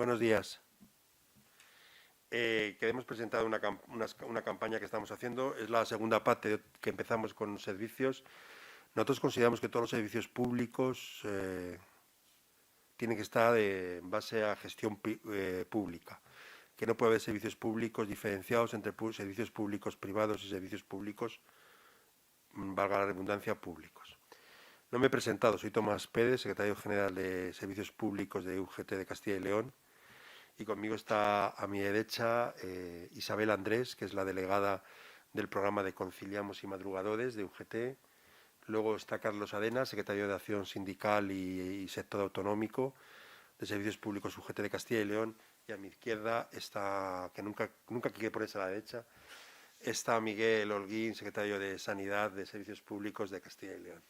Buenos días. Que hemos presentado una campaña que estamos haciendo. Es la segunda parte que empezamos con servicios. Nosotros consideramos que todos los servicios públicos tienen que estar en base a gestión pública. Que no puede haber servicios públicos diferenciados entre servicios públicos privados y servicios públicos, valga la redundancia, públicos. No me he presentado, soy Tomás Pérez, secretario general de Servicios Públicos de UGT de Castilla y León. Y conmigo está a mi derecha Isabel Andrés, que es la delegada del programa de Conciliamos y Madrugadores de UGT. Luego está Carlos Arenas, secretario de Acción Sindical y Sector Autonómico de Servicios Públicos UGT de Castilla y León. Y a mi izquierda está, que nunca quiere ponerse a la derecha, está Miguel Holguín, secretario de Sanidad de Servicios Públicos de Castilla y León.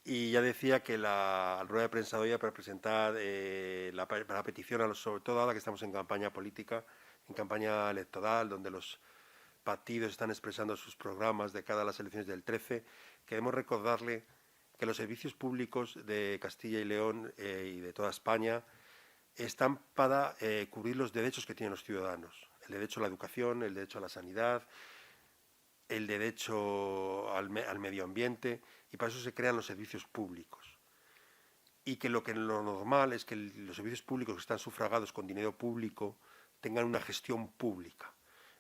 Y ya decía que la rueda de prensa de hoy para presentar la petición, sobre todo ahora que estamos en campaña política, en campaña electoral, donde los partidos están expresando sus programas de cara a las elecciones del 13, queremos recordarle que los servicios públicos de Castilla y León y de toda España están para cubrir los derechos que tienen los ciudadanos. El derecho a la educación, el derecho a la sanidad, el derecho al medio ambiente, y para eso se crean los servicios públicos. Y que lo normal es que los servicios públicos que están sufragados con dinero público tengan una gestión pública.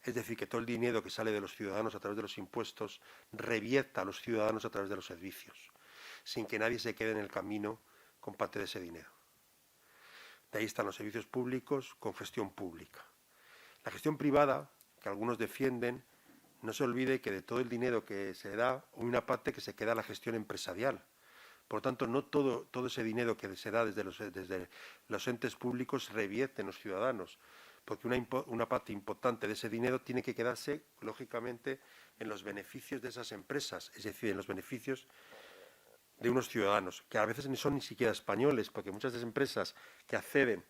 Es decir, que todo el dinero que sale de los ciudadanos a través de los impuestos revierta a los ciudadanos a través de los servicios, sin que nadie se quede en el camino con parte de ese dinero. De ahí están los servicios públicos con gestión pública. La gestión privada, que algunos defienden, no se olvide que de todo el dinero que se da, hay una parte que se queda a la gestión empresarial. Por lo tanto, no todo ese dinero que se da desde los entes públicos revierte en los ciudadanos, porque una parte importante de ese dinero tiene que quedarse, lógicamente, en los beneficios de esas empresas, es decir, en los beneficios de unos ciudadanos, que a veces no son ni siquiera españoles, porque muchas de esas empresas que acceden,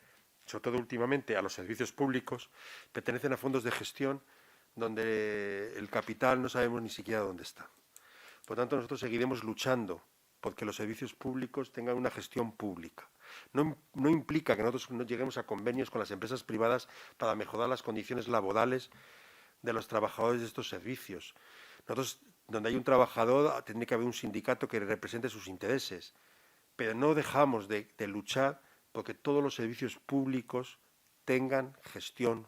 sobre todo últimamente, a los servicios públicos, pertenecen a fondos de gestión donde el capital no sabemos ni siquiera dónde está. Por tanto, nosotros seguiremos luchando porque los servicios públicos tengan una gestión pública. No implica que nosotros no lleguemos a convenios con las empresas privadas para mejorar las condiciones laborales de los trabajadores de estos servicios. Nosotros, donde hay un trabajador, tendría que haber un sindicato que represente sus intereses, pero no dejamos de luchar porque todos los servicios públicos tengan gestión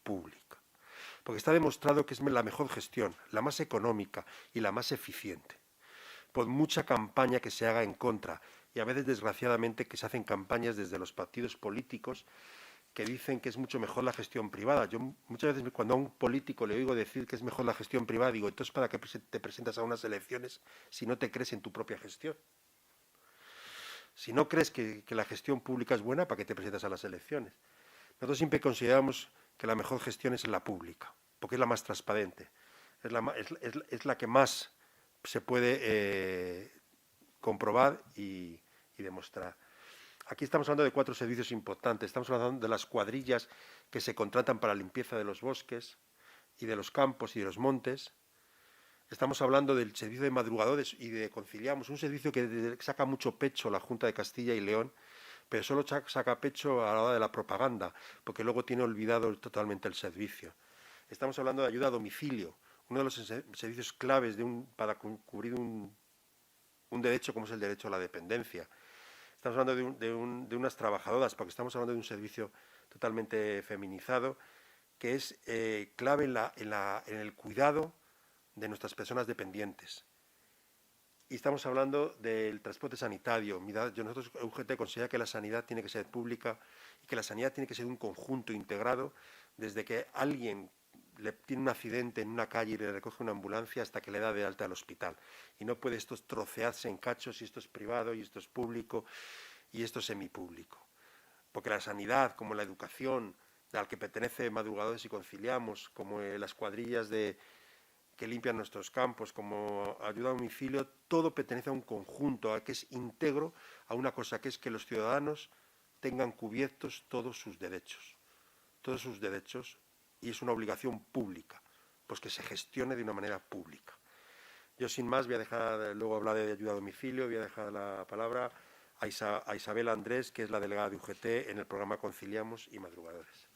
pública. Porque está demostrado que es la mejor gestión, la más económica y la más eficiente. Por mucha campaña que se haga en contra, y a veces, desgraciadamente, que se hacen campañas desde los partidos políticos que dicen que es mucho mejor la gestión privada. Yo muchas veces, cuando a un político le oigo decir que es mejor la gestión privada, digo, entonces, ¿para qué te presentas a unas elecciones si no te crees en tu propia gestión? Si no crees que la gestión pública es buena, ¿para qué te presentas a las elecciones? Nosotros siempre consideramos que la mejor gestión es la pública, porque es la más transparente, es la que más se puede comprobar y demostrar. Aquí estamos hablando de 4 servicios importantes. Estamos hablando de las cuadrillas que se contratan para la limpieza de los bosques y de los campos y de los montes. Estamos hablando del servicio de madrugadores y de Conciliamos, un servicio que saca mucho pecho la Junta de Castilla y León, pero solo saca pecho a la hora de la propaganda, porque luego tiene olvidado totalmente el servicio. Estamos hablando de ayuda a domicilio, uno de los servicios claves para cubrir un derecho como es el derecho a la dependencia. Estamos hablando de unas trabajadoras, porque estamos hablando de un servicio totalmente feminizado, que es clave en el cuidado de nuestras personas dependientes. Y estamos hablando del transporte sanitario. Nosotros, UGT, considera que la sanidad tiene que ser pública y que la sanidad tiene que ser un conjunto integrado desde que alguien tiene un accidente en una calle y le recoge una ambulancia hasta que le da de alta al hospital. Y no puede esto trocearse en cachos, y esto es privado, y esto es público, y esto es semipúblico. Porque la sanidad, como la educación, al que pertenece Madrugadores y Conciliamos, como las cuadrillas que limpian nuestros campos, como ayuda a domicilio, todo pertenece a un conjunto, que es íntegro a una cosa, que es que los ciudadanos tengan cubiertos todos sus derechos, y es una obligación pública, pues que se gestione de una manera pública. Yo, sin más, voy a dejar luego hablar de ayuda a domicilio, voy a dejar la palabra a Isabel Andrés, que es la delegada de UGT en el programa Conciliamos y Madrugadores.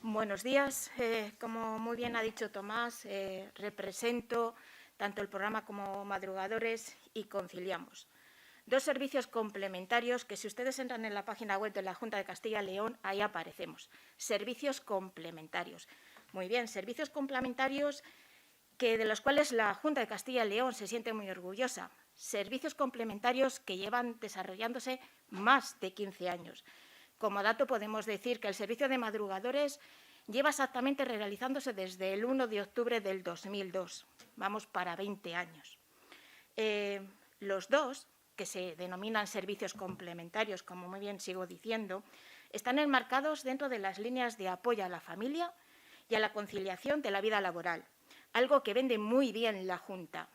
Buenos días. Como muy bien ha dicho Tomás, represento tanto el programa como Madrugadores y Conciliamos. Dos servicios complementarios que, si ustedes entran en la página web de la Junta de Castilla y León, ahí aparecemos. Servicios complementarios. Muy bien, servicios complementarios de los cuales la Junta de Castilla y León se siente muy orgullosa. Servicios complementarios que llevan desarrollándose más de 15 años. Como dato podemos decir que el servicio de madrugadores lleva exactamente realizándose desde el 1 de octubre del 2002. Vamos para 20 años. Los dos, que se denominan servicios complementarios, como muy bien sigo diciendo, están enmarcados dentro de las líneas de apoyo a la familia y a la conciliación de la vida laboral, algo que vende muy bien la Junta.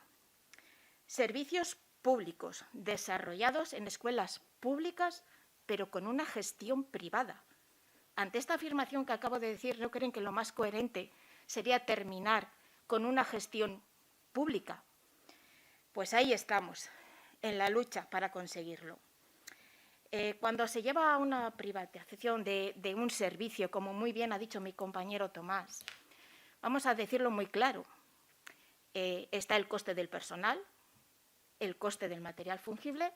Servicios públicos, desarrollados en escuelas públicas, pero con una gestión privada. Ante esta afirmación que acabo de decir, ¿no creen que lo más coherente sería terminar con una gestión pública? Pues ahí estamos, en la lucha para conseguirlo. Cuando se lleva a una privatización de un servicio, como muy bien ha dicho mi compañero Tomás, vamos a decirlo muy claro, está el coste del personal, el coste del material fungible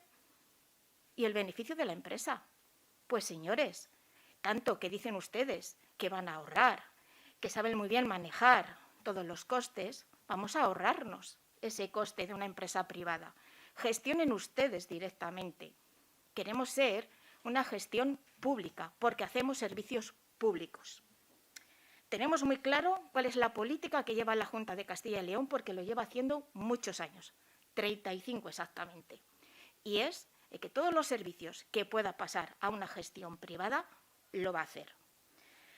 y el beneficio de la empresa. Pues, señores, tanto que dicen ustedes que van a ahorrar, que saben muy bien manejar todos los costes, vamos a ahorrarnos ese coste de una empresa privada. Gestionen ustedes directamente. Queremos ser una gestión pública porque hacemos servicios públicos. Tenemos muy claro cuál es la política que lleva la Junta de Castilla y León porque lo lleva haciendo muchos años, 35 exactamente. Y es que todos los servicios que pueda pasar a una gestión privada lo va a hacer.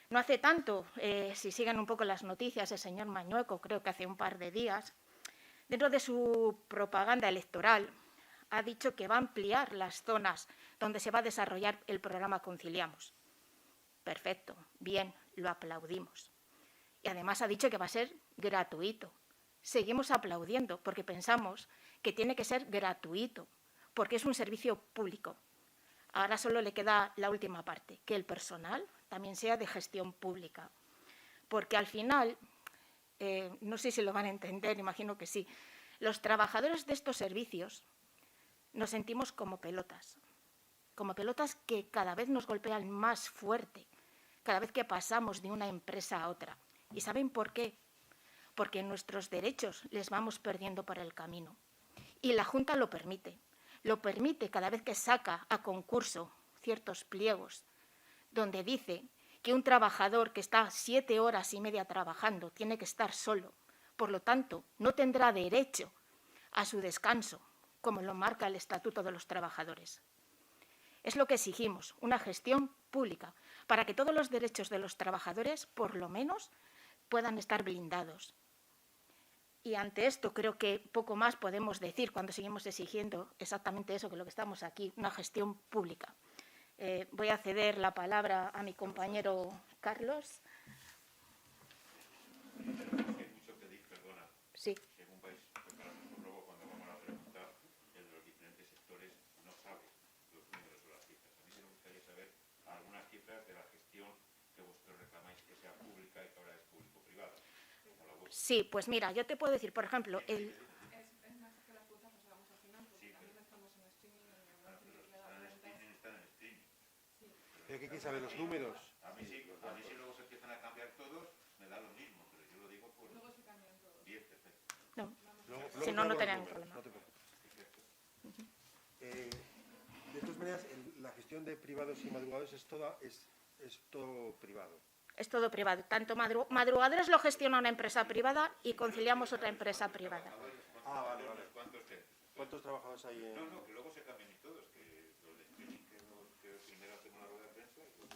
No hace tanto, si siguen un poco las noticias, el señor Mañueco, creo que hace un par de días, dentro de su propaganda electoral, ha dicho que va a ampliar las zonas donde se va a desarrollar el programa Conciliamos. Perfecto, bien, lo aplaudimos. Y además ha dicho que va a ser gratuito. Seguimos aplaudiendo porque pensamos que tiene que ser gratuito, porque es un servicio público. Ahora solo le queda la última parte, que el personal también sea de gestión pública. Porque al final, no sé si lo van a entender, imagino que sí, los trabajadores de estos servicios nos sentimos como pelotas que cada vez nos golpean más fuerte, cada vez que pasamos de una empresa a otra. ¿Y saben por qué? Porque nuestros derechos les vamos perdiendo por el camino. Y la Junta lo permite cada vez que saca a concurso ciertos pliegos, donde dice que un trabajador que está 7 horas y media trabajando tiene que estar solo, por lo tanto, no tendrá derecho a su descanso, como lo marca el Estatuto de los Trabajadores. Es lo que exigimos, una gestión pública, para que todos los derechos de los trabajadores, por lo menos, puedan estar blindados. Y ante esto creo que poco más podemos decir cuando seguimos exigiendo exactamente eso, que lo que estamos aquí, una gestión pública. Voy a ceder la palabra a mi compañero Carlos. Sí. Sí, pues mira, yo te puedo decir, por ejemplo, el... ¿Pero qué quieres saber los números? A mí sí, si luego se empiezan a cambiar todos, me da lo mismo, pero yo lo digo por... Luego se cambian todos. Bien, perfecto. No, luego si no tenemos problema. No te preocupes. De todas maneras, la gestión de privados y madrugadores es todo privado. Es todo privado. Tanto madrugadores lo gestiona una empresa privada y Conciliamos otra empresa privada. Ah, vale. ¿Cuántos trabajadores hay en...? No, que luego se cambien y todos, que los de streaming, que primero hacemos una rueda de prensa y luego...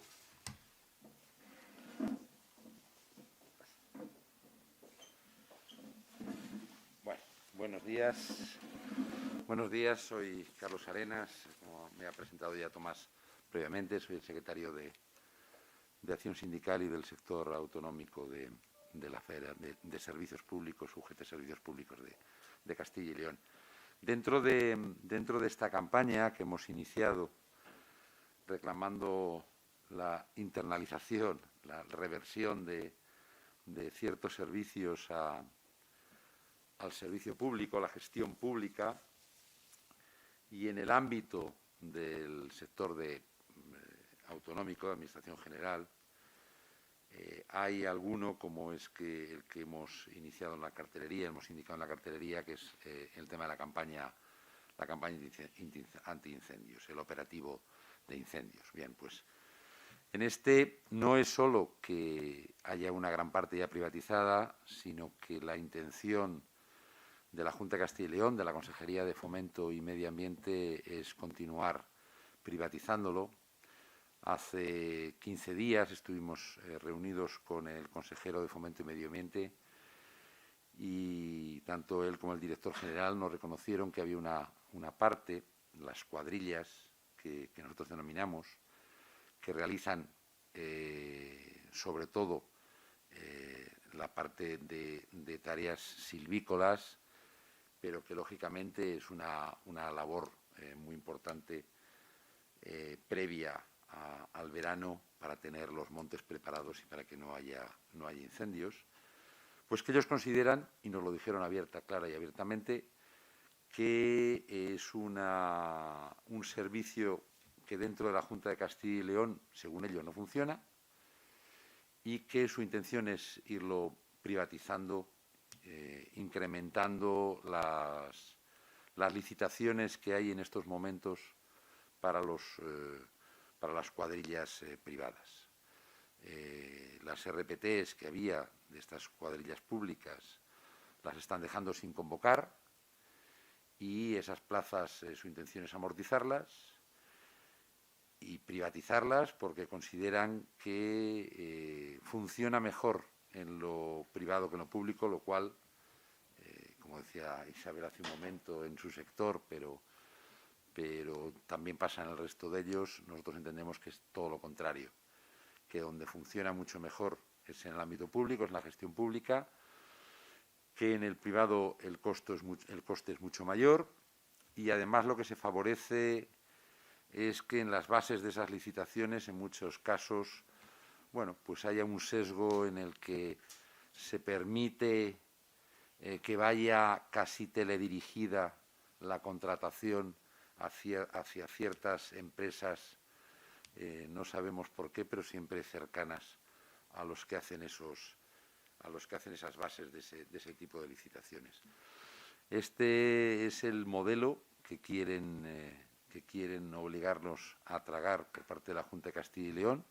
Bueno, buenos días. Buenos días, soy Carlos Arenas, como me ha presentado ya Tomás previamente, soy el secretario de Acción Sindical y del sector autonómico de de la Federación de Servicios Públicos, UGT Servicios Públicos de Castilla y León. Dentro de esta campaña que hemos iniciado reclamando la internalización, la reversión de ciertos servicios al servicio público, a la gestión pública, y en el ámbito del sector autonómico, de Administración General, hay alguno como es que el que hemos iniciado en la cartelería, hemos indicado en la cartelería, que es el tema de la campaña antiincendios, el operativo de incendios. Bien, pues en este no es solo que haya una gran parte ya privatizada, sino que la intención de la Junta de Castilla y León, de la Consejería de Fomento y Medio Ambiente, es continuar privatizándolo. Hace 15 días estuvimos reunidos con el consejero de Fomento y Medio Ambiente y tanto él como el director general nos reconocieron que había una parte, las cuadrillas que nosotros denominamos, que realizan sobre todo la parte de tareas silvícolas, pero que lógicamente es una labor muy importante previa al verano para tener los montes preparados y para que no haya incendios, pues que ellos consideran, y nos lo dijeron clara y abiertamente, que es un servicio que dentro de la Junta de Castilla y León, según ellos, no funciona y que su intención es irlo privatizando, incrementando las licitaciones que hay en estos momentos para las cuadrillas privadas. Las RPTs que había de estas cuadrillas públicas las están dejando sin convocar y esas plazas su intención es amortizarlas y privatizarlas porque consideran que funciona mejor en lo privado que en lo público, lo cual, como decía Isabel hace un momento, en su sector, pero también pasa en el resto de ellos, nosotros entendemos que es todo lo contrario, que donde funciona mucho mejor es en el ámbito público, es en la gestión pública, que en el privado el coste es mucho mayor y además lo que se favorece es que en las bases de esas licitaciones, en muchos casos, bueno, pues haya un sesgo en el que se permite que vaya casi teledirigida la contratación hacia ciertas empresas, no sabemos por qué, pero siempre cercanas a los que hacen esas bases de ese tipo de licitaciones. Este es el modelo que quieren obligarnos a tragar por parte de la Junta de Castilla y León,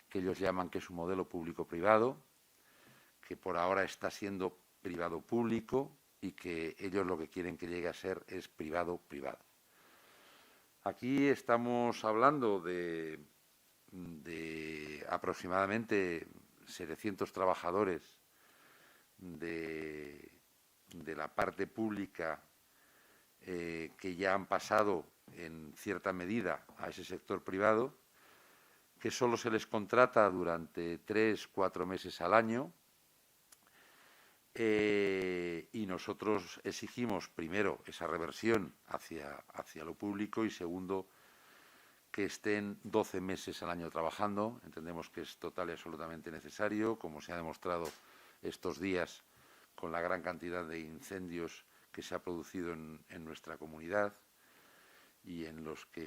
que ellos llaman que es un modelo público-privado, que por ahora está siendo privado-público y que ellos lo que quieren que llegue a ser es privado-privado. Aquí estamos hablando de aproximadamente 700 trabajadores de la parte pública que ya han pasado en cierta medida a ese sector privado, que solo se les contrata durante 3-4 meses al año, y nosotros exigimos, primero, esa reversión hacia lo público y, segundo, que estén 12 meses al año trabajando. Entendemos que es total y absolutamente necesario, como se ha demostrado estos días con la gran cantidad de incendios que se ha producido en nuestra comunidad y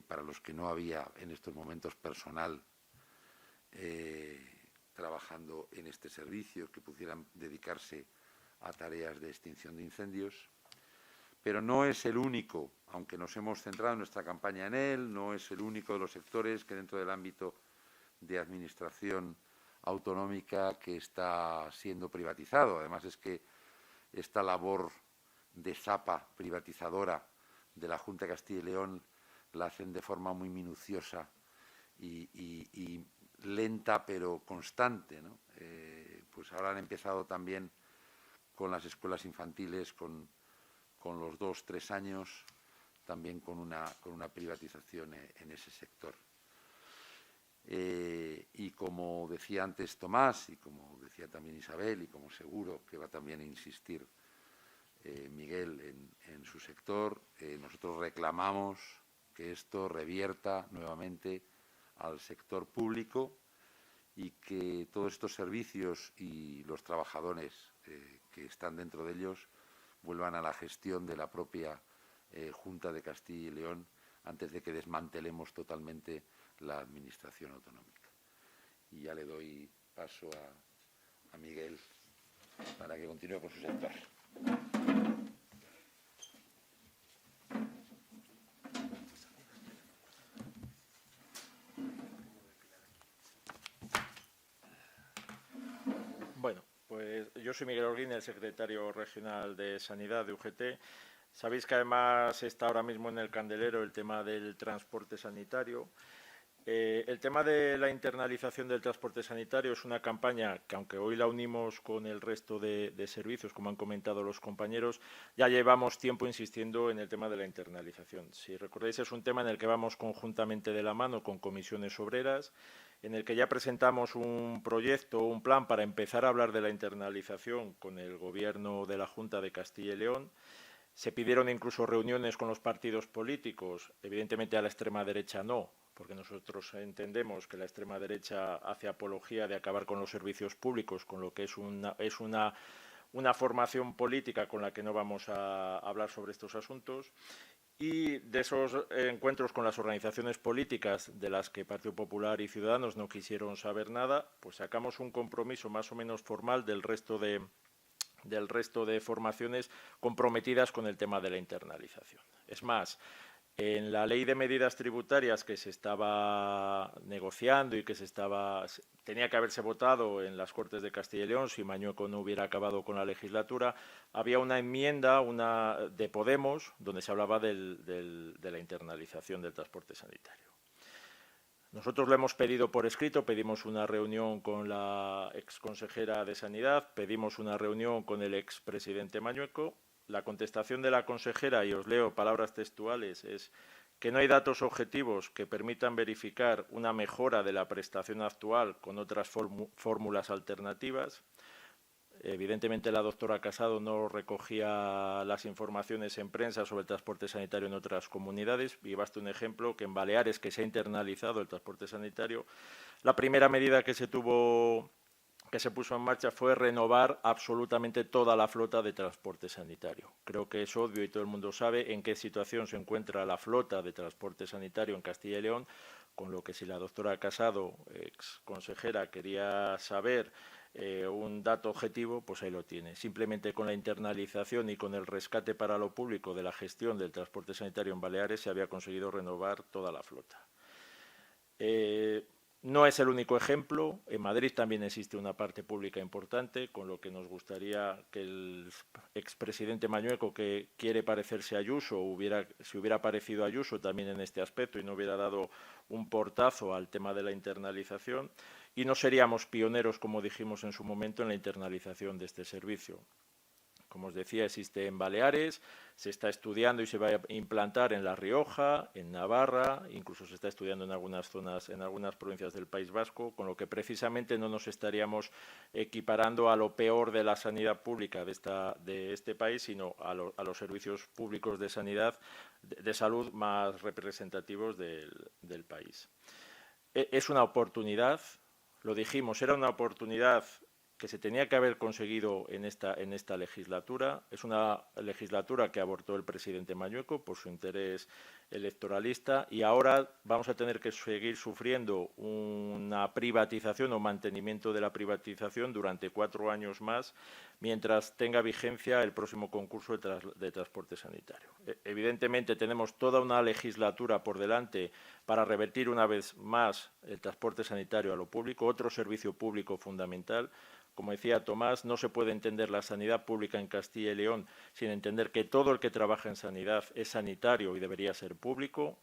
para los que no había en estos momentos personal trabajando en este servicio que pudieran dedicarse a tareas de extinción de incendios. Pero no es el único, aunque nos hemos centrado en nuestra campaña en él, no es el único de los sectores que dentro del ámbito de administración autonómica que está siendo privatizado. Además es que esta labor de zapa privatizadora de la Junta de Castilla y León la hacen de forma muy minuciosa y lenta pero constante, ¿no? Pues ahora han empezado también con las escuelas infantiles, con los 2-3 años, también con una privatización en ese sector. Y como decía antes Tomás, y como decía también Isabel, y como seguro que va también a insistir Miguel en su sector, nosotros reclamamos que esto revierta nuevamente al sector público y que todos estos servicios y los trabajadores que están dentro de ellos vuelvan a la gestión de la propia Junta de Castilla y León antes de que desmantelemos totalmente la administración autonómica. Y ya le doy paso a Miguel para que continúe con su sector. Bueno, pues yo soy Miguel Holguín, el secretario regional de Sanidad de UGT. Sabéis que además está ahora mismo en el candelero el tema del transporte sanitario. El tema de la internalización del transporte sanitario es una campaña que, aunque hoy la unimos con el resto de servicios, como han comentado los compañeros, ya llevamos tiempo insistiendo en el tema de la internalización. Si recordáis, es un tema en el que vamos conjuntamente de la mano con comisiones obreras, en el que ya presentamos un proyecto, un plan para empezar a hablar de la internalización con el Gobierno de la Junta de Castilla y León. Se pidieron incluso reuniones con los partidos políticos, evidentemente a la extrema derecha no, porque nosotros entendemos que la extrema derecha hace apología de acabar con los servicios públicos, con lo que es una formación política con la que no vamos a hablar sobre estos asuntos. Y de esos encuentros con las organizaciones políticas de las que Partido Popular y Ciudadanos no quisieron saber nada, pues sacamos un compromiso más o menos formal del resto de formaciones comprometidas con el tema de la internalización. Es más, en la ley de medidas tributarias que se estaba negociando y que tenía que haberse votado en las Cortes de Castilla y León si Mañueco no hubiera acabado con la legislatura, había una enmienda de Podemos donde se hablaba de la internalización del transporte sanitario. Nosotros lo hemos pedido por escrito, pedimos una reunión con la exconsejera de Sanidad, pedimos una reunión con el expresidente Mañueco. La contestación de la consejera, y os leo palabras textuales, es que no hay datos objetivos que permitan verificar una mejora de la prestación actual con otras fórmulas alternativas. Evidentemente, la doctora Casado no recogía las informaciones en prensa sobre el transporte sanitario en otras comunidades. Y basta un ejemplo, que en Baleares, que se ha internalizado el transporte sanitario, la primera medida que se puso en marcha fue renovar absolutamente toda la flota de transporte sanitario. Creo que es obvio y todo el mundo sabe en qué situación se encuentra la flota de transporte sanitario en Castilla y León, con lo que si la doctora Casado, ex consejera, quería saber un dato objetivo, pues ahí lo tiene. Simplemente con la internalización y con el rescate para lo público de la gestión del transporte sanitario en Baleares se había conseguido renovar toda la flota. No es el único ejemplo. En Madrid también existe una parte pública importante, con lo que nos gustaría que el expresidente Mañueco, que quiere parecerse a Ayuso, si hubiera parecido a Ayuso también en este aspecto y no hubiera dado un portazo al tema de la internalización. Y no seríamos pioneros, como dijimos en su momento, en la internalización de este servicio. Como os decía, existe en Baleares, se está estudiando y se va a implantar en La Rioja, en Navarra, incluso se está estudiando en algunas zonas, en algunas provincias del País Vasco, con lo que precisamente no nos estaríamos equiparando a lo peor de la sanidad pública de este país, sino a los servicios públicos de sanidad, de salud más representativos del país. Es una oportunidad, lo dijimos, era una oportunidad que se tenía que haber conseguido en esta legislatura. Es una legislatura que abortó el presidente Mañueco por su interés electoralista y ahora vamos a tener que seguir sufriendo una privatización o mantenimiento de la privatización durante 4 años más mientras tenga vigencia el próximo concurso de transporte sanitario. Evidentemente tenemos toda una legislatura por delante para revertir una vez más el transporte sanitario a lo público, otro servicio público fundamental. Como decía Tomás, no se puede entender la sanidad pública en Castilla y León sin entender que todo el que trabaja en sanidad es sanitario y debería ser público.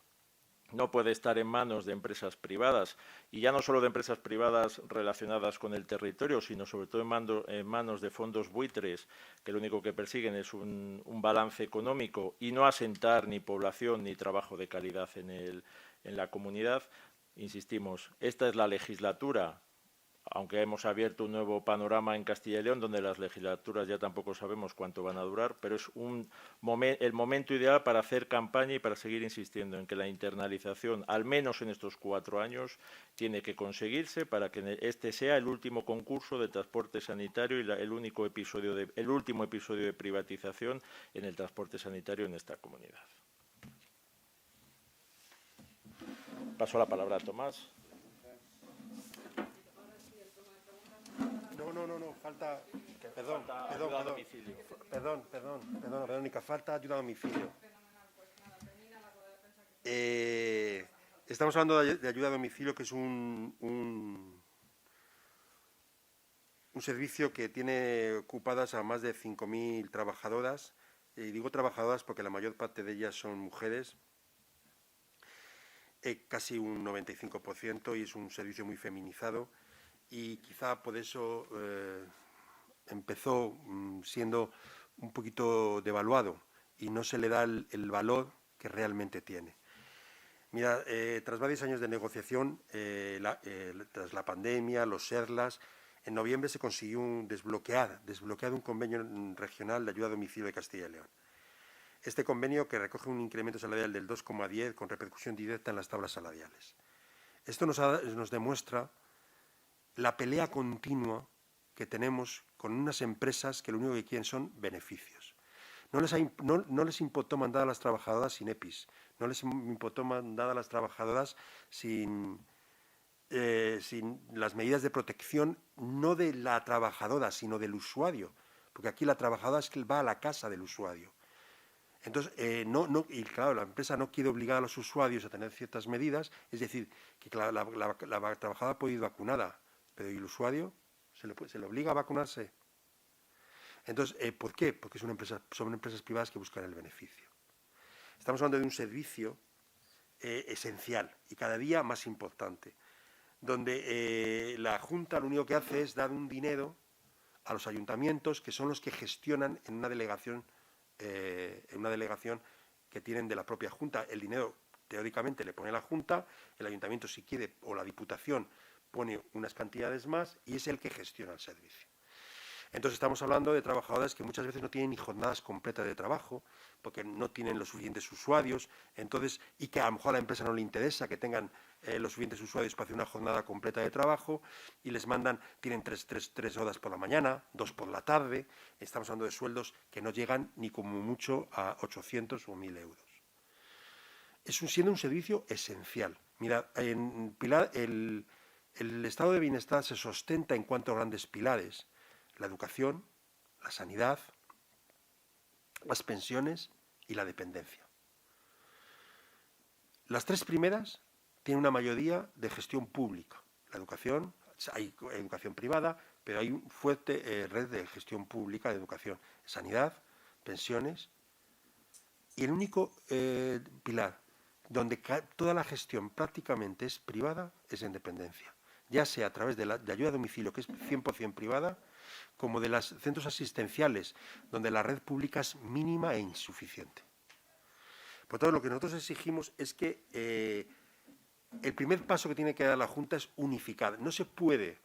No puede estar en manos de empresas privadas, y ya no solo de empresas privadas relacionadas con el territorio, sino sobre todo en manos de fondos buitres, que lo único que persiguen es un balance económico y no asentar ni población ni trabajo de calidad en la comunidad. insistimos, esta es la legislatura, aunque hemos abierto un nuevo panorama en Castilla y León, donde las legislaturas ya tampoco sabemos cuánto van a durar, pero es el momento ideal para hacer campaña y para seguir insistiendo en que la internalización, al menos en estos 4 años, tiene que conseguirse para que este sea el último concurso de transporte sanitario y el último episodio de privatización en el transporte sanitario en esta comunidad. Paso la palabra a Tomás. No, falta... Perdón, ayuda a domicilio. Perdón, Verónica, falta ayuda a domicilio. Estamos hablando de ayuda a domicilio, que es un servicio que tiene ocupadas a más de 5.000 trabajadoras. Y digo trabajadoras porque la mayor parte de ellas son mujeres, casi un 95%, y es un servicio muy feminizado. Y quizá por eso empezó siendo un poquito devaluado y no se le da el valor que realmente tiene. Mira, tras varios años de negociación, tras la pandemia, los SERLAs, en noviembre se consiguió desbloquear un convenio regional de ayuda a domicilio de Castilla y León. Este convenio, que recoge un incremento salarial del 2,10 con repercusión directa en las tablas salariales. Esto nos demuestra la pelea continua que tenemos con unas empresas que lo único que quieren son beneficios. No les importó mandar a las trabajadoras sin EPIs, no les importó mandar a las trabajadoras sin las medidas de protección, no de la trabajadora, sino del usuario, porque aquí la trabajadora es que va a la casa del usuario. Entonces, y claro, la empresa no quiere obligar a los usuarios a tener ciertas medidas, es decir, que claro, la trabajadora puede ir vacunada, pero ¿y el usuario? ¿Se le obliga a vacunarse? Entonces, ¿por qué? Porque son empresas privadas que buscan el beneficio. Estamos hablando de un servicio esencial y cada día más importante, donde la Junta lo único que hace es dar un dinero a los ayuntamientos, que son los que gestionan en una delegación que tienen de la propia Junta. El dinero, teóricamente, le pone la Junta, el ayuntamiento, si quiere, o la Diputación, pone unas cantidades más y es el que gestiona el servicio. Entonces estamos hablando de trabajadoras que muchas veces no tienen ni jornadas completas de trabajo porque no tienen los suficientes usuarios, y que a lo mejor a la empresa no le interesa que tengan los suficientes usuarios para hacer una jornada completa de trabajo y les mandan, tienen tres horas por la mañana, 2 por la tarde. Estamos hablando de sueldos que no llegan ni como mucho a 800 o 1.000 euros. Siendo un servicio esencial. Mira, en Pilar el estado de bienestar se sustenta en 4 grandes pilares: la educación, la sanidad, las pensiones y la dependencia. Las 3 primeras tienen una mayoría de gestión pública. La educación, hay educación privada, pero hay una fuerte red de gestión pública de educación. Sanidad, pensiones. Y el único pilar donde toda la gestión prácticamente es privada es en dependencia, ya sea a través de ayuda a domicilio, que es 100% privada, como de los centros asistenciales, donde la red pública es mínima e insuficiente. Por tanto, lo que nosotros exigimos es que el primer paso que tiene que dar la Junta es unificar. No se puede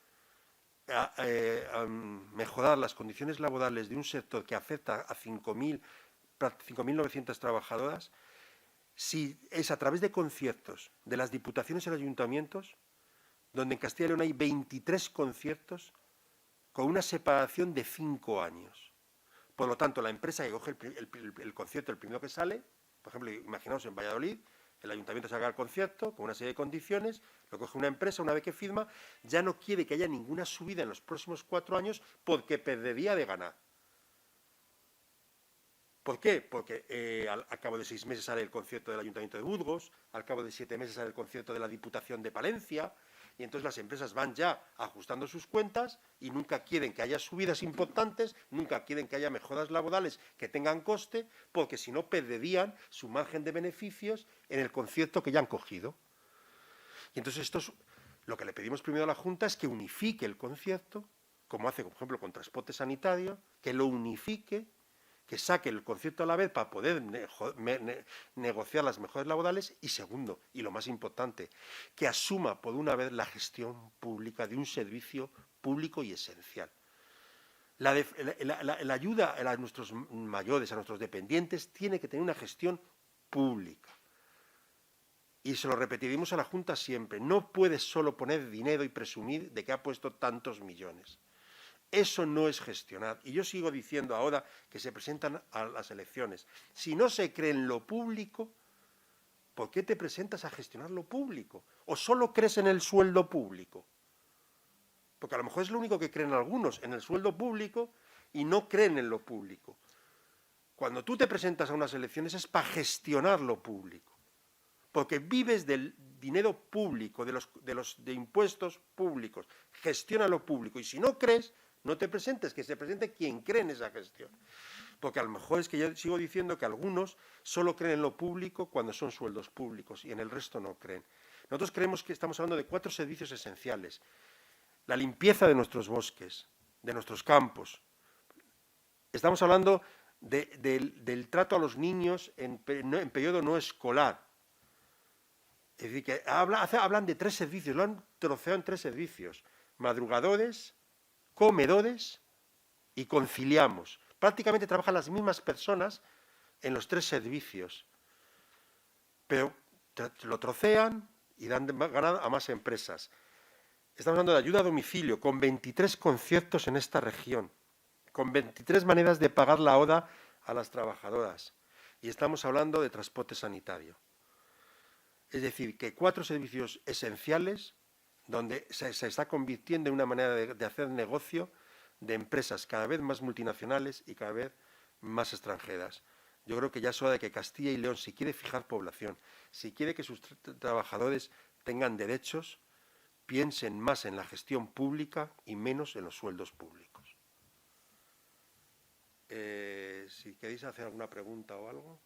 mejorar las condiciones laborales de un sector que afecta a 5.900 trabajadoras si es a través de conciertos de las diputaciones y los ayuntamientos, donde en Castilla y León hay 23 conciertos con una separación de 5 años. Por lo tanto, la empresa que coge el concierto, el primero que sale, por ejemplo, imaginaos en Valladolid, el ayuntamiento saca el concierto con una serie de condiciones, lo coge una empresa, una vez que firma, ya no quiere que haya ninguna subida en los próximos 4 años porque perdería de ganar. ¿Por qué? Porque al cabo de 6 meses sale el concierto del Ayuntamiento de Burgos, al cabo de 7 meses sale el concierto de la Diputación de Palencia, y entonces las empresas van ya ajustando sus cuentas y nunca quieren que haya subidas importantes, nunca quieren que haya mejoras laborales que tengan coste, porque si no perderían su margen de beneficios en el concierto que ya han cogido. Y entonces lo que le pedimos primero a la Junta es que unifique el concierto, como hace, por ejemplo, con transporte sanitario, que lo unifique, que saque el concepto a la vez para poder negociar las mejores laborales, y segundo, y lo más importante, que asuma por una vez la gestión pública de un servicio público y esencial. La ayuda a nuestros mayores, a nuestros dependientes, tiene que tener una gestión pública. Y se lo repetiremos a la Junta siempre. No puedes solo poner dinero y presumir de que ha puesto tantos millones. Eso no es gestionar. Y yo sigo diciendo ahora que se presentan a las elecciones. Si no se cree en lo público, ¿por qué te presentas a gestionar lo público? ¿O solo crees en el sueldo público? Porque a lo mejor es lo único que creen algunos, en el sueldo público, y no creen en lo público. Cuando tú te presentas a unas elecciones es para gestionar lo público, porque vives del dinero público, de impuestos públicos, gestiona lo público, y si no crees, no te presentes, que se presente quien cree en esa gestión. Porque a lo mejor es que yo sigo diciendo que algunos solo creen en lo público cuando son sueldos públicos, y en el resto no creen. Nosotros creemos que estamos hablando de 4 servicios esenciales: la limpieza de nuestros bosques, de nuestros campos. Estamos hablando del trato a los niños en periodo no escolar. Es decir, que hablan de 3 servicios, lo han troceado en 3 servicios: madrugadores, comedores y conciliamos. Prácticamente trabajan las mismas personas en los 3 servicios, pero lo trocean y dan ganado a más empresas. Estamos hablando de ayuda a domicilio, con 23 conciertos en esta región, con 23 maneras de pagar la ODA a las trabajadoras. Y estamos hablando de transporte sanitario. Es decir, que 4 servicios esenciales donde se está convirtiendo en una manera de hacer negocio de empresas cada vez más multinacionales y cada vez más extranjeras. Yo creo que ya es hora de que Castilla y León, si quiere fijar población, si quiere que sus trabajadores tengan derechos, piensen más en la gestión pública y menos en los sueldos públicos. Si queréis hacer alguna pregunta o algo.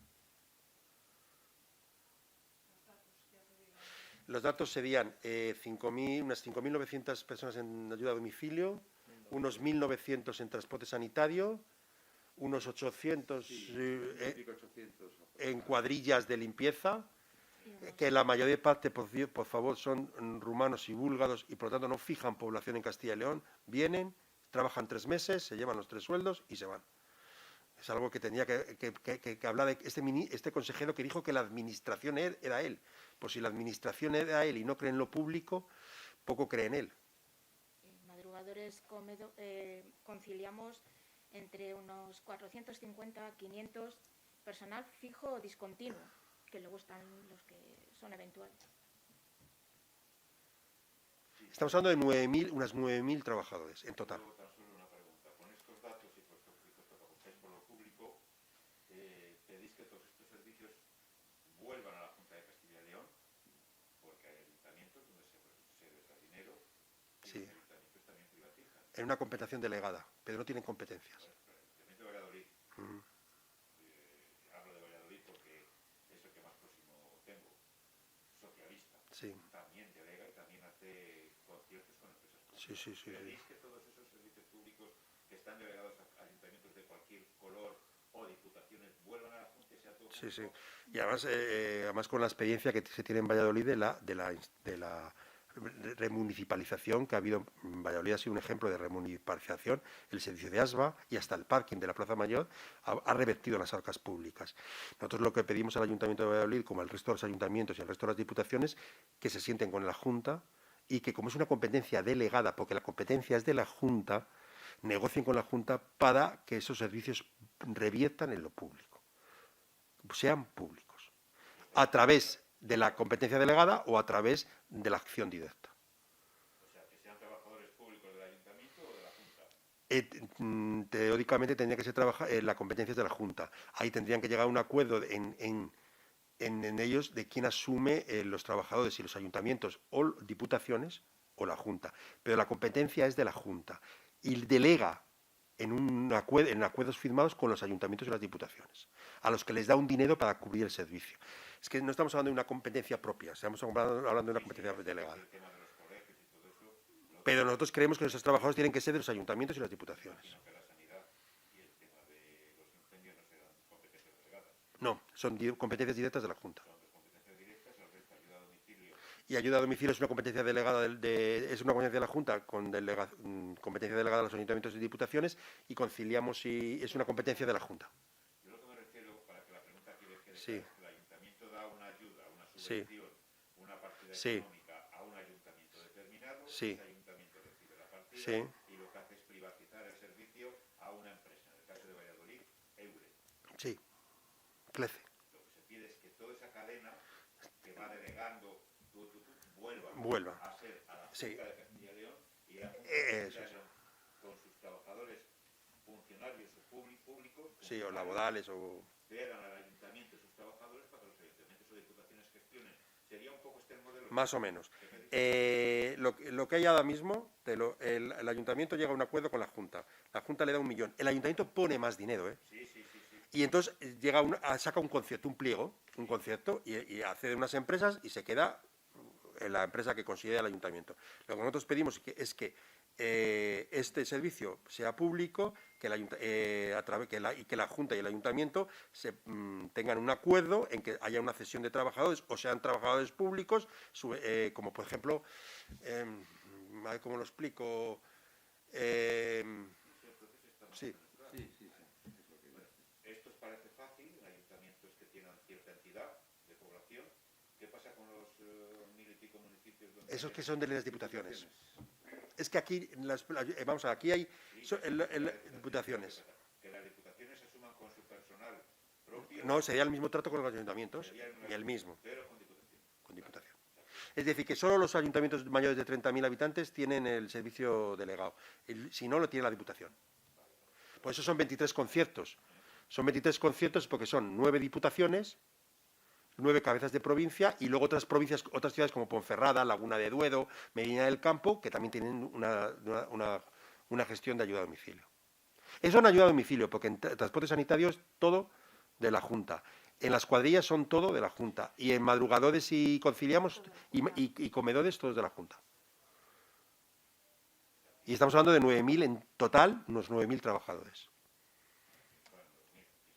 Los datos serían unas 5.900 personas en ayuda a domicilio, unos 1.900 en transporte sanitario, unos 800 en cuadrillas de limpieza, que la mayor parte, por favor, son rumanos y búlgaros y por lo tanto no fijan población en Castilla y León. Vienen, trabajan 3 meses, se llevan los 3 sueldos y se van. Es algo que tenía que hablar de este consejero que dijo que la administración era él. Pues si la administración era él y no cree en lo público, poco cree en él. Madrugadores conciliamos entre unos 450 a 500 personal fijo o discontinuo, que luego están los que son eventuales. Estamos hablando de unas 9.000 trabajadores en total. En una competencia delegada, pero no tienen competencias. El Ayuntamiento de Valladolid, hablo de Valladolid porque es el que más próximo tengo, socialista, sí. También delega y también hace conciertos con empresas públicas. Sí. ¿Creéis que todos esos servicios públicos que están delegados a ayuntamientos de cualquier color o diputaciones vuelvan a la Junta y sea todo? Sí. Y además con la experiencia que se tiene en Valladolid de la remunicipalización que ha habido en Valladolid, ha sido un ejemplo de remunicipalización. El servicio de ASBA y hasta el parking de la Plaza Mayor ha revertido las arcas públicas. Nosotros lo que pedimos al Ayuntamiento de Valladolid, como al resto de los ayuntamientos y al resto de las diputaciones, que se sienten con la Junta y que, como es una competencia delegada, porque la competencia es de la Junta, negocien con la Junta para que esos servicios reviertan en lo público, sean públicos, a través de la competencia delegada o a través de la acción directa. O sea, que sean trabajadores públicos del Ayuntamiento o de la Junta. Teóricamente tendría que ser la competencia de la Junta. Ahí tendrían que llegar a un acuerdo en ellos de quién asume los trabajadores, y los ayuntamientos o diputaciones o la Junta. Pero la competencia es de la Junta y delega en acuerdos firmados con los ayuntamientos y las diputaciones, a los que les da un dinero para cubrir el servicio. Es que no estamos hablando de una competencia propia, estamos hablando de una competencia delegada. Pero nosotros creemos que nuestros trabajadores tienen que ser de los ayuntamientos y las diputaciones. Que la sanidad y el tema de los incendios no No, son competencias directas de la Junta. Son dos competencias directas, el resto ayuda a domicilio. Y ayuda a domicilio es una competencia delegada es una competencia de la Junta con competencia delegada a los ayuntamientos y diputaciones, y conciliamos y es una competencia de la Junta. Yo lo que me refiero, para que la pregunta aquí quede Sí. clara, el ayuntamiento da una ayuda, una Sí. subvención, una partida Sí. económica a un ayuntamiento determinado, Sí. ese ayuntamiento recibe la partida Sí. y lo que hace es privatizar el servicio a una empresa. En el caso de Valladolid, Eure. Sí, CLECE. Lo que se pide es que toda esa cadena que va delegando Vuelva. a ser a la Junta Sí. de Castilla y León, y la Junta Eso de es. León, con sus trabajadores funcionarios o públicos, Sí, o laborales o... delegan al ayuntamiento y sus trabajadores para que los ayuntamientos o diputaciones gestionen. Sería un poco este el modelo. Más o menos. Lo que hay ahora mismo, el ayuntamiento llega a un acuerdo con la Junta. La Junta le da 1 millón. El ayuntamiento pone más dinero, ¿eh? Sí, sí, sí, sí. Y entonces saca un concierto, un pliego, un concierto, y accede a unas empresas y se queda en la empresa que considera el ayuntamiento. Lo que nosotros pedimos es que este servicio sea público, que la Junta y el ayuntamiento tengan un acuerdo en que haya una cesión de trabajadores o sean trabajadores públicos, como por ejemplo, a ver cómo lo explico. Sí. Esto os parece fácil en ayuntamientos que tienen cierta entidad de población. ¿Qué pasa con los 1000 y pico municipios? Esos que son de las diputaciones. Es que aquí, vamos a ver, aquí hay diputaciones. Que las diputaciones asuman con su personal propio. No, sería el mismo trato con los ayuntamientos, y el mismo, Pero con diputación. con diputación. Es decir, que solo los ayuntamientos mayores de 30.000 habitantes tienen el servicio delegado. Si no, lo tiene la diputación. Por eso son 23 conciertos. Son 23 conciertos porque son 9 diputaciones, 9 cabezas de provincia, y luego otras provincias, otras ciudades como Ponferrada, Laguna de Duero, Medina del Campo, que también tienen una gestión de ayuda a domicilio. Eso es una ayuda a domicilio, porque en transporte sanitario es todo de la Junta. En las cuadrillas son todo de la Junta. Y en madrugadores y conciliamos y comedores, todos de la Junta. Y estamos hablando de 9.000 en total, unos 9.000 trabajadores.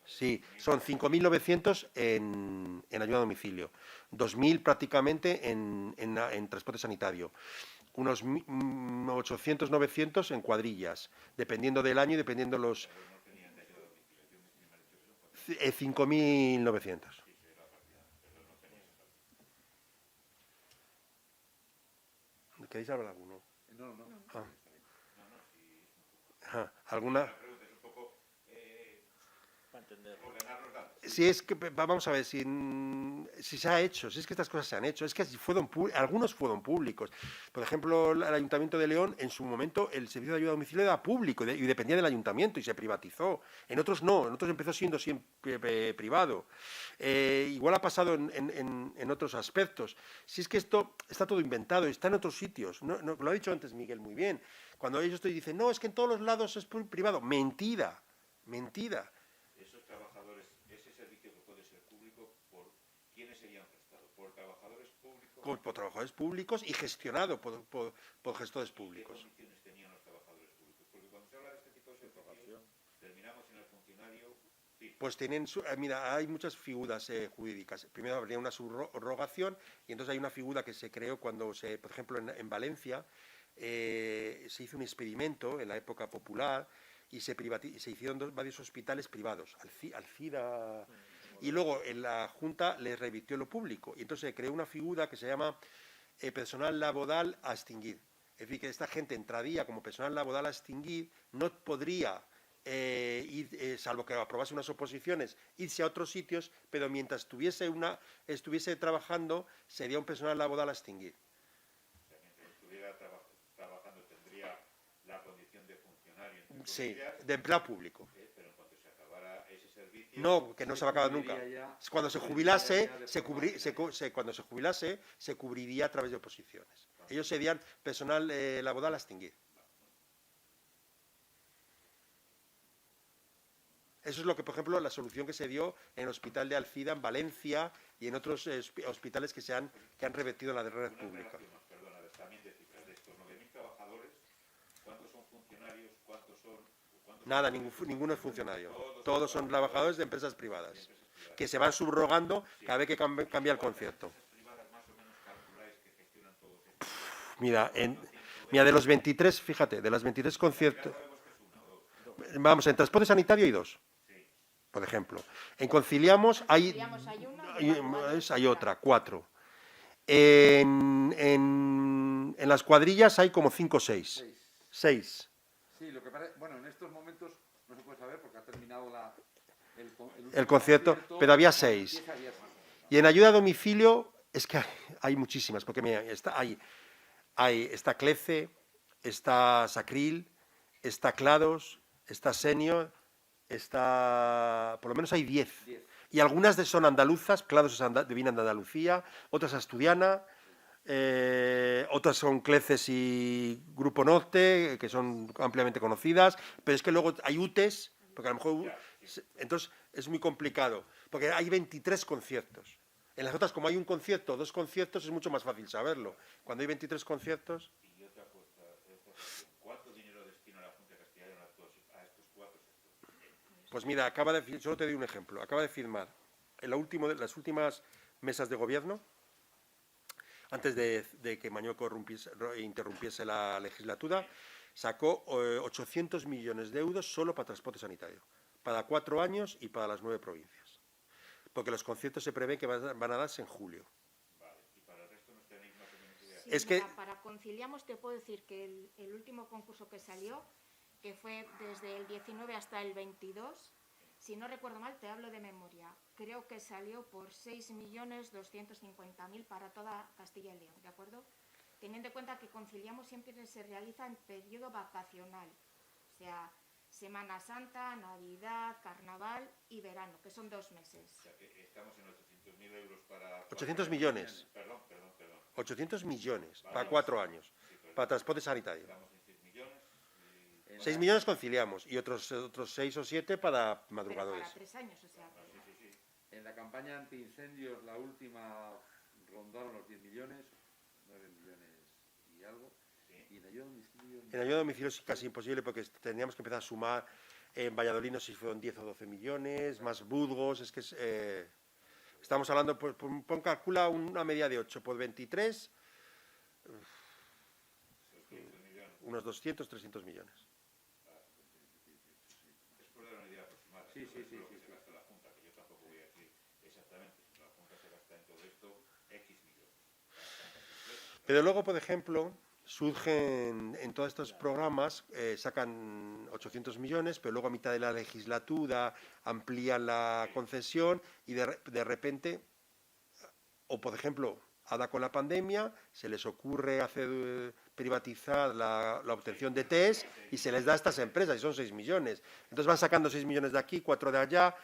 Sí, son 5.900 en ayuda a domicilio, 2.000 prácticamente en transporte sanitario, unos 800, 900 en cuadrillas, dependiendo del año y dependiendo los... 5.900. ¿Queréis hablar alguno? No, no. ¿Alguna? Para entender. Ordenar los datos. Si es que, vamos a ver, si se ha hecho, si es que estas cosas se han hecho, es que algunos fueron públicos. Por ejemplo, el Ayuntamiento de León, en su momento, el servicio de ayuda a domicilio era público y dependía del ayuntamiento y se privatizó. En otros no, en otros empezó siendo siempre privado. Igual ha pasado en otros aspectos. Si es que esto está todo inventado, está en otros sitios. No, lo ha dicho antes Miguel muy bien. Cuando ellos te dicen, no, es que en todos los lados es privado. Mentira, mentira. Esos trabajadores, ese servicio que puede ser público, ¿por quiénes serían prestados? ¿Por trabajadores públicos? Por trabajadores públicos y gestionado por gestores ¿Qué públicos. condiciones tenían los trabajadores públicos? Porque cuando se habla de este tipo de servicios, terminamos en el funcionario fijo. Pues tienen, mira, hay muchas figuras jurídicas. Primero habría una subrogación y entonces hay una figura que se creó cuando por ejemplo, en Valencia se hizo un experimento en la época popular y se hicieron varios hospitales privados, Alcida, y luego en la Junta les revirtió lo público y entonces se creó una figura que se llama personal laboral a extinguir. Es decir, que esta gente entraría como personal laboral a extinguir, no podría ir, salvo que aprobase unas oposiciones, irse a otros sitios, pero mientras estuviese trabajando sería un personal laboral a extinguir. O sea, mientras estuviera trabajando tendría la condición de funcionario, entre Sí, comillas, de empleo público. pero en cuanto se acabara ese servicio... No, que no se va a acabar nunca. cubriría ya- Cuando se jubilase, cuando se jubilase, se cubriría a través de oposiciones. Ellos serían personal laboral a extinguir. Eso es lo que, por ejemplo, la solución que se dio en el Hospital de Alcida, en Valencia, y en otros hospitales que han revertido en la red pública. Perdona, también de cifras de estos 9.000 trabajadores, ¿cuántos son funcionarios? ¿Cuántos son...? Nada, ninguno es funcionario. Todos son trabajadores de empresas privadas. que se van subrogando cada vez que cambia el concierto. Mira, mira, de los 23, fíjate, de los 23 conciertos, vamos, en transporte sanitario hay 2, por ejemplo. En Conciliamos hay otra, 4. En las cuadrillas hay como 5 o 6. 6. Sí, lo que parece, bueno, en estos momentos no se puede saber porque ha terminado El concierto, pero había 6. Y en ayuda a domicilio es que hay muchísimas, porque mira, está Clece, está Sacril, está Clados, está Senior, está, por lo menos hay 10. Y algunas son andaluzas, Clados vienen de Andalucía, otras asturiana, otras son Cleces y Grupo Norte, que son ampliamente conocidas, pero es que luego hay UTES, porque a lo mejor, entonces es muy complicado, porque hay 23 conciertos. En las otras, como hay un concierto o 2 conciertos, es mucho más fácil saberlo. Cuando hay 23 conciertos... Y otra cuestión, ¿cuánto dinero destina la Junta de Castilla y León a estos 4 sectores? Pues mira, solo te doy un ejemplo. Acaba de firmar en las últimas mesas de gobierno, antes de que Mañueco interrumpiese la legislatura, sacó 800 millones de euros solo para transporte sanitario, para 4 años y para las 9 provincias. Porque los conciertos se prevé que van a darse en julio. Vale, y para el resto no tenéis más o menos idea. Sí, Es que- para Conciliamos te puedo decir que el último concurso que salió, que fue desde el 19 hasta el 22, si no recuerdo mal, te hablo de memoria, creo que salió por 6.250.000 para toda Castilla y León, ¿de acuerdo? Teniendo en cuenta que Conciliamos siempre se realiza en periodo vacacional, o sea, Semana Santa, Navidad, Carnaval y verano, que son 2 meses. O sea, que estamos en 800.000 euros para... 800 millones. Perdón. 800 millones para 4 años, para transporte sanitario. Estamos en 6 millones. 6 millones Conciliamos y otros 6 o 7 para Pero madrugadores. para 3 años, o sea, En la campaña antiincendios, la última, rondaron los 10 millones, 9 millones y algo. Y en ayuda a domicilio... En ayuda a domicilio es casi imposible porque tendríamos que empezar a sumar. En Valladolid no sé si fueron 10 o 12 millones, más Burgos, es que estamos hablando, pues, calcula una media de 8 por 23, unos 200, 300 millones. Es por dar una idea aproximada. Sí. Lo que se gasta la Junta, que yo tampoco voy a decir exactamente. La Junta se gasta en todo esto X millones. Pero luego, por ejemplo, surgen en todos estos programas, sacan 800 millones, pero luego a mitad de la legislatura amplían la concesión y de repente, o por ejemplo, ahora con la pandemia, se les ocurre privatizar la obtención de test y se les da a estas empresas, y son 6 millones. Entonces van sacando 6 millones de aquí, 4 de allá,